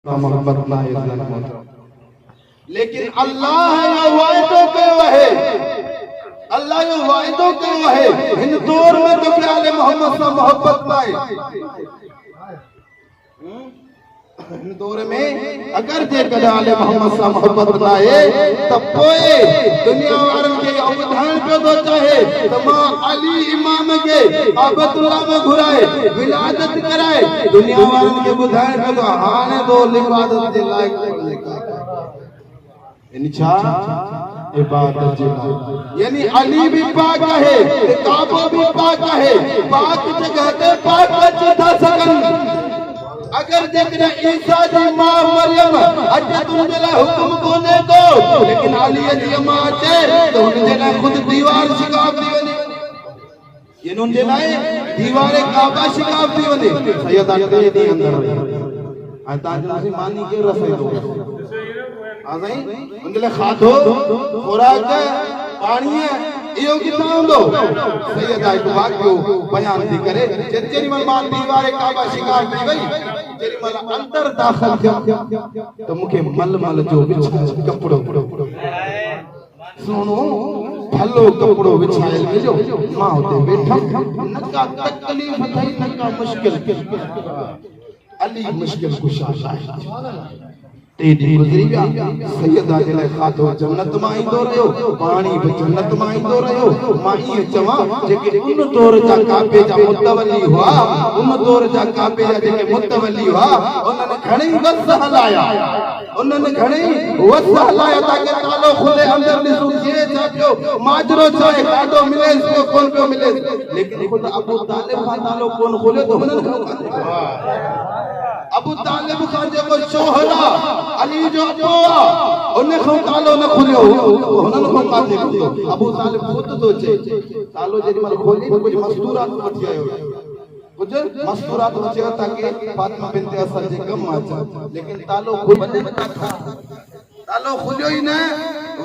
मोहब्बत ना लेकिन अल्लाह या वायदों के वहे अल्लाह या वायदों के वहे इन दौर में तो क्या आले मोहम्मद से मोहब्बत पाए इन दौर में अगर जे कदा आले मोहम्मद से मोहब्बत पाए तब पोए दुनिया वारन के अवधान पे दो चाहे तमाम अली इमाम के अब्दुल्लाह में घुराए विलादत कराए दुनिया वारन के बुधान पे तो हाने दो इबादत के लायक इनछा इबादत जे यानी अली भी पाक है काबा भी पाक है पाक जगह ते पाक था सकन अगर देखना ईसा जी मां मरियम अज तुम जला हुक्म कोने को लेकिन अली जी मां अचे तो उन जना खुद दीवार शिकाफ दी वने ये नुन जना दीवार काबा शिकाफ दी वने सैयद अटे दी अंदर आता जन से मानी के रसे दो आजई उनले खाधो खुराक पानी इहो किथां हूंदो सैयद एक वाक्यो बयान थी करे जेरी मन मां दीवार काबा शिकाफ थी वई जेरी मन अंदर दाखिल थियम तो मुखे मलमल जो बिछायल कपड़ो सुनो भलो कपड़ो बिछायल मिलो मां उते बैठम नका तकलीफ थई नका मुश्किल अली मुश्किल कुशा है तेरी गुजरी गया सैयदा जले खातो जन्नत में इंदो रहो पानी भी जन्नत में इंदो रहो माई चवा जेके उन दौर जा काबे जा मुतवली हुआ उन दौर जा काबे जा जेके मुतवली हुआ उन्होंने घणी वस हलाया उन्होंने घणी वस हलाया ताकि तालो खुले अंदर ॾिसो जे छा पियो माजरो चाहे काडो मिले इसको कोन पियो मिले लेकिन खुद अबू तालिब का तालो कोन खोले तो उन्होंने अबू तालिब का जेको शोहरा अली जो अबुआ उन खो तालो न खुलियो हुनन खो काथे खुलियो अबू तालिब खुद तो चे तालो जेडी मल खोली कुछ मस्तूरात वठी आयो कुछ मस्तूरात वठी आयो ताकि फातिमा बिनत असद जे कम अचे लेकिन तालो खुद तालो खुलियो ही न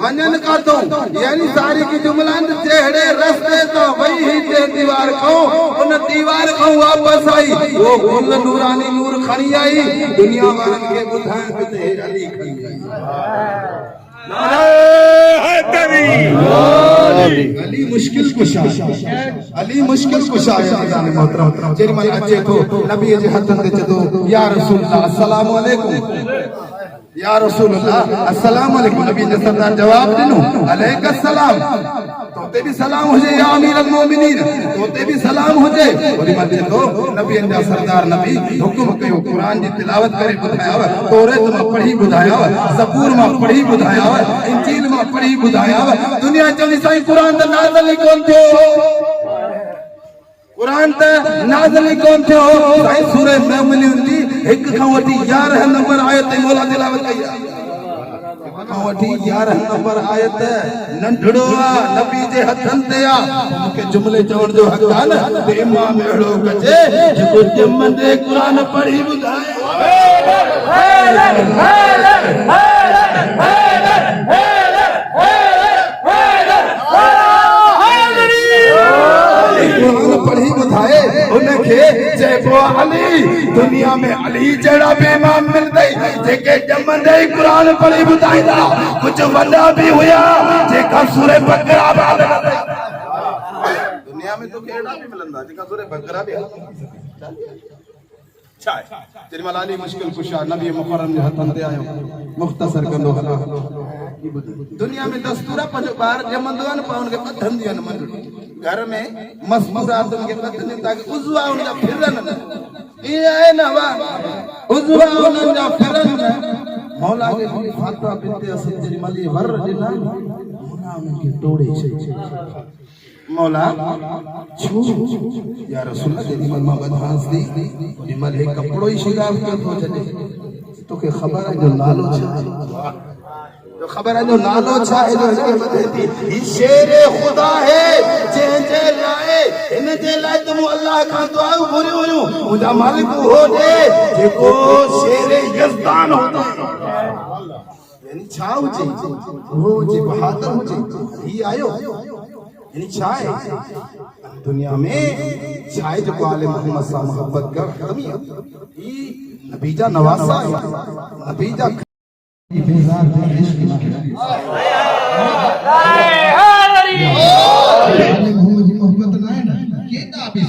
वनन का तो यानी सारी की जुमलान चेहरे रास्ते तो वही ही जे दीवार को उन दीवार को वापस आई वो गुल नूरानी नूर खणी आई दुनिया वारन के बुधान पे ते अली खणी आई अली मुश्किल कुशा अली मुश्किल कुशा है जाने मोहतरम जेरी मन अचे तो नबी जे हथन दे चतो या रसूल अल्लाह अस्सलाम वालेकुम या रसूलुल्लाह अस्सलाम वालेकुम नबी ने सरदार जवाब दिनो अलैका सलाम तोते भी सलाम हो जाए या अमीर अल मोमिनीन तोते भी सलाम हो जाए और मते तो नबी ने सरदार नबी हुक्म कयो कुरान जी तिलावत करे बुधाया तौरात में पढ़ी बुधाया ज़बूर में पढ़ी बुधाया इंजील में पढ़ी बुधाया दुनिया चली साईं कुरान दा नाज़िल कोन थियो कुरान ता नाज़िल कोन थियो साईं सूरह मोमिनून जी एक खां वठी 11 नंबर आयत मौला तिलावत कई खां वठी 11 नंबर आयत नंढड़ो आ नबी जे हथन ते आ मुके जुमले चवण जो हक आ न ते इमाम एड़ो कजे जेको जमंदे कुरान पढ़ी बुधाए पढ़ी बुधाए उनके जेको अली दुनिया में अली जड़ा बेईमान मिलदई जेके जमंदे कुरान पढ़ी बुधाईदा कुछ वडा भी हुआ जेका सूरह बकरा बाल दुनिया में तो केड़ा भी मिलंदा जेका सूरह बकरा भी तेरी मलाली मुश्किल कुशा नबी मुकर्रम जे हथन ते आयो मुख्तसर कंदो हला दुनिया में दस्तूरा पंज बार जमंदवन पाउन के बधन दियन मन घर में मस्तूरात के बधन ताकि उजवा उनका फिरन ये है ना वा उजवा उनका फिरन मौला के फातिमा बिनत असद जी मली वर दिना मौला उनके तोड़े छे मौला छू या रसूल जी मन में बदहास दी निमल है कपड़ो ही शिगाफ के तो चले तो के खबर है जो नालो छा जो खबर है जो नालो छा है जो इसके बदे थी शेर खुदा है जे जे लाए इन जे लाए तुम अल्लाह का दुआ पूरी हुयो मुझा मालिक हो दे जेको शेर यजदान होता यानी छा हो जे वो जे बहादुर हो जे ही आयो यानी छाए दुनिया में छाए जो आले मोहम्मद सा मोहब्बत कर खत्म ई नबीजा नवासा नबीजा बेजार इश्क ना मोहम्मद मोहब्बत ना है ना के ना भी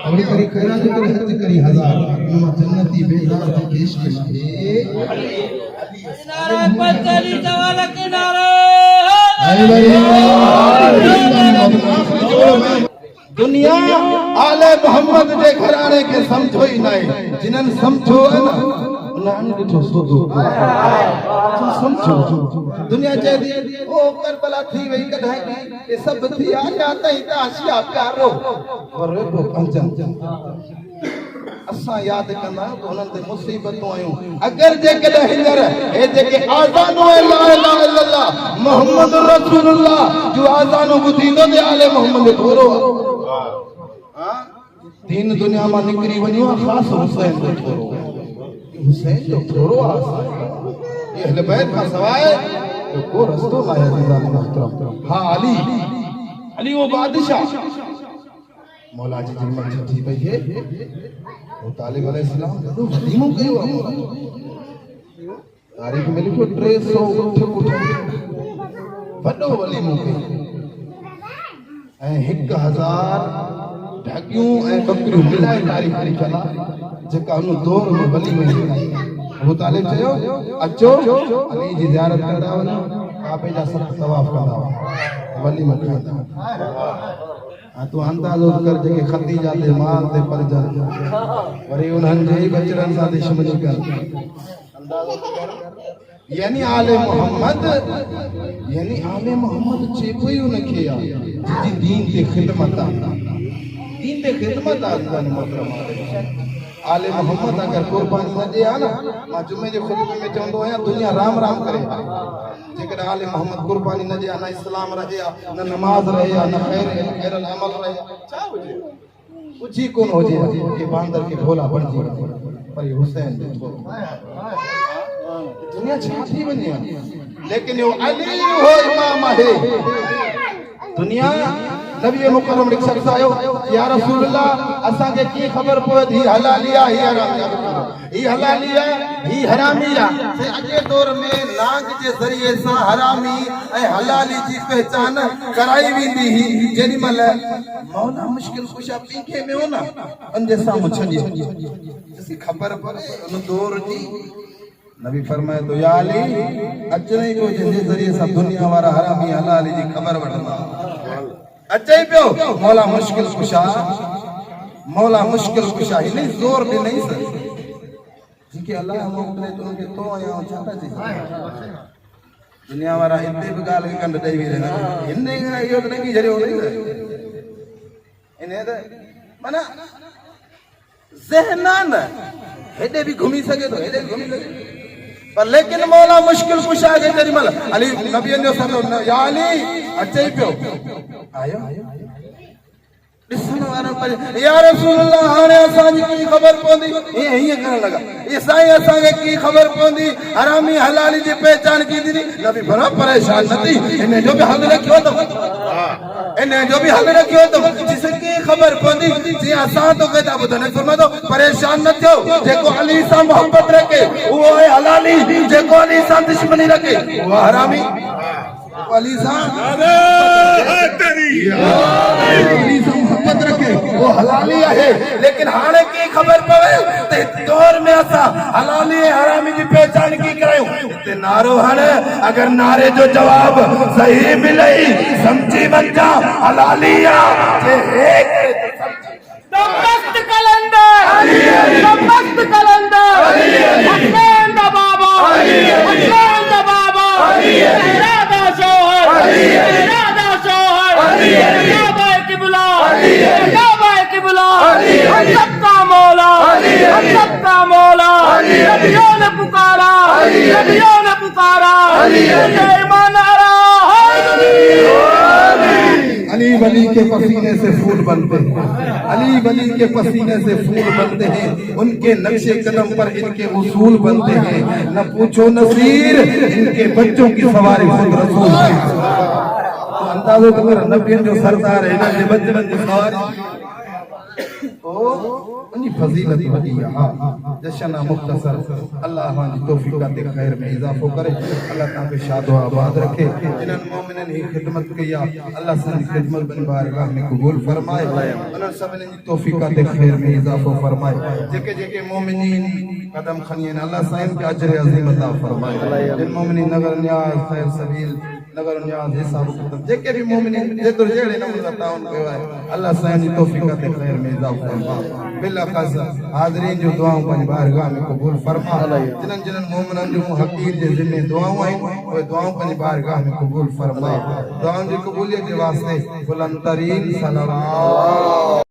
और करी खैरा जो हज करी हजार जन्नती बेजार इश्क ना नारे पर चली जवाला के नारे दुनिया आले मोहम्मद जे घराने के समझो ही नहीं जिनन समझो है ना नान ॾिठो सोदो समझो दुनिया चए थी ओ करबला थी वई कढाई ये सब थी आ जाता ही ता आशिया प्यारो और को पंचन असा याद कंदा तो उनन ते मुसीबतूं आयूं अगर जे कदे हिंदर ए जेके आज़ानो ला इलाहा इल्लल्लाह मोहम्मद रसूलुल्लाह जो आज़ानो बुधींदो ते आले मोहम्मद थोरो हां तीन दुनिया में निकरी वणियो खास हुसैन जो थोरो हुसैन जो थोरो आसा ये अहले बैत का सवाए को रस्तो लाया अज़ीज़ान मोहतरम हां अली वो बादशाह मौला जी जिम्मत थी भई है वो तालिब अलैहिस्सलाम तो वलीमो कयो तारीख में लिखो 300 उठ वडो वलीमो कयो ऐ 1000 ढकियूं ऐ बकरियूं मिलाए तारीख लिखला जेका उन दौर में वलीमो वो तालिब चयो अचो अली जी ज़ियारत करदा वना काबे जा सब तवाफ करदा वलीमो कंदा तू अंदाज़ो कर जेके खदीजा दे माल ते परजन वरी उन्हन जे बचड़न सा दुश्मनी कर अंदाज़ो कर यानी आले मोहम्मद चेपई उनखे आ जी दीन ते खिदमत अज़ीज़ान मोहतरम आले मोहम्मद अगर कुर्बानी न दे आ ना मां जुमे जे खुतबे में चवंदो आया दुनिया राम राम करे जेकर आले मोहम्मद कुर्बानी न दे आ ना इस्लाम रहे आ न नमाज रहे आ न खैर अमल रहे छा हुजे कुछ ही कोन हो जे के बांदर के भोला बन जी पर ये हुसैन दुनिया छाती बनी लेकिन यो अली हो इमाम है दुनिया नबी मुकर्रम लिख सकता आयो या रसूल अल्लाह असा के की खबर पोए थी हलालिया ही हरामिया से अजे दौर में नांग के जरिए से हरामी ए हलाली जी पहचान कराई वेंदी ही जेनी मल मौला मुश्किल कुशा पीके में हो ना अंदे सामू छजी जसी खबर पड़े उन दौर जी नबी फरमाए तो या अली अचने को जे जरिए से दुनिया वाला हरामी हलाली जी खबर वठंदा अचे पियो मौला मुश्किल कुशा ही नहीं जोर भी नहीं सर जिके अल्लाह मोकले तो उनके तो आया चाहता जी दुनिया वाला इतने भी गाल के कंड दई वीरे ना इन्ने यो तो नहीं जरियो नहीं इन्हें तो माना ज़हनान हेडे भी घूमी सके तो हेडे घूमी सके पर लेकिन मौला मुश्किल कुशा के जरी मल अली नबी ने फरमाया या अली अचे पियो आयो दिसण वारा पर या रसूल अल्लाह हाने असा जी की खबर पोंदी ये ही करन लगा ये साईं असा के की खबर पोंदी हरामी हलाली जी पहचान की दी नबी बड़ा परेशान नथी इने जो भी हल रखियो तो जिसे की खबर पोंदी जी असा तो कहता बुधने फरमा दो परेशान न थियो जेको अली सा मोहब्बत रखे वो है हलाली जेको अली सा दुश्मनी रखे वो हरामी अली सा मोहब्बत रखे वो हलाली है लेकिन हाने की खबर पवे ते दौर में असा हलाली हरामी की पहचान की करायो ते नारो हने अगर नारे जो जवाब सही मिले समझी बन जा हलालिया जे एक मस्त कलंदर हसनैन दा बाबा राधा शोहर काबा किबला हम सबका मौला नबियों ने पुकारा ईमान आ रहा अली वली के पसीने से फूल बनते हैं उनके नक्शे कदम पर इनके उसूल बनते हैं न पूछो नसीर इनके बच्चों की सवारी खुद रसूल अंदाज़ो तो कर नबियन जो सरदार है इन्हनि जे बचड़नि जी सवारी उनकी फजीलत वॾी आहे। हा जशन आहे मुख़्तसर। अल्लाह हमारी तौफीक़ात खैर में इजाफो करे। अल्लाह तव्हांखे शादो आबाद रखे। जिन्हनि मोमिननि ही खिदमत कई आहे अल्लाह संदी खिदमत बन बारगाह में कबूल फरमाए। उन्हनि सभिनी जी तौफीक़ात खैर में इजाफो फरमाए। जेके जेके मोमिनीन कदम खणी आहिनि अल्लाह साईं खे अजर अज़ीम अता फरमाए। जिन मोमिनी नगर न्याज़ खैर सबील नगर न्याज़ हिसाब किताब जेके भी मोमिनीन जेतिरो जहिड़े नमूने ताउन कयो आहे अल्लाह साईं जी तौफीक़ात खैर में इजाफो फरमाए। बिला ख़ास हाज़रीन जो दुआऊं पंहिंजी बारगाह में कबूल फरमा। जिन्हनि जिन्हनि मोमिननि जो हक़ीर जे ज़िम्मे दुआऊं आहिनि उहे दुआऊं पंहिंजी बारगाह में कबूल फरमा। दुआउनि जी क़बूलियत जे वास्ते बुलंद तरीन सलावत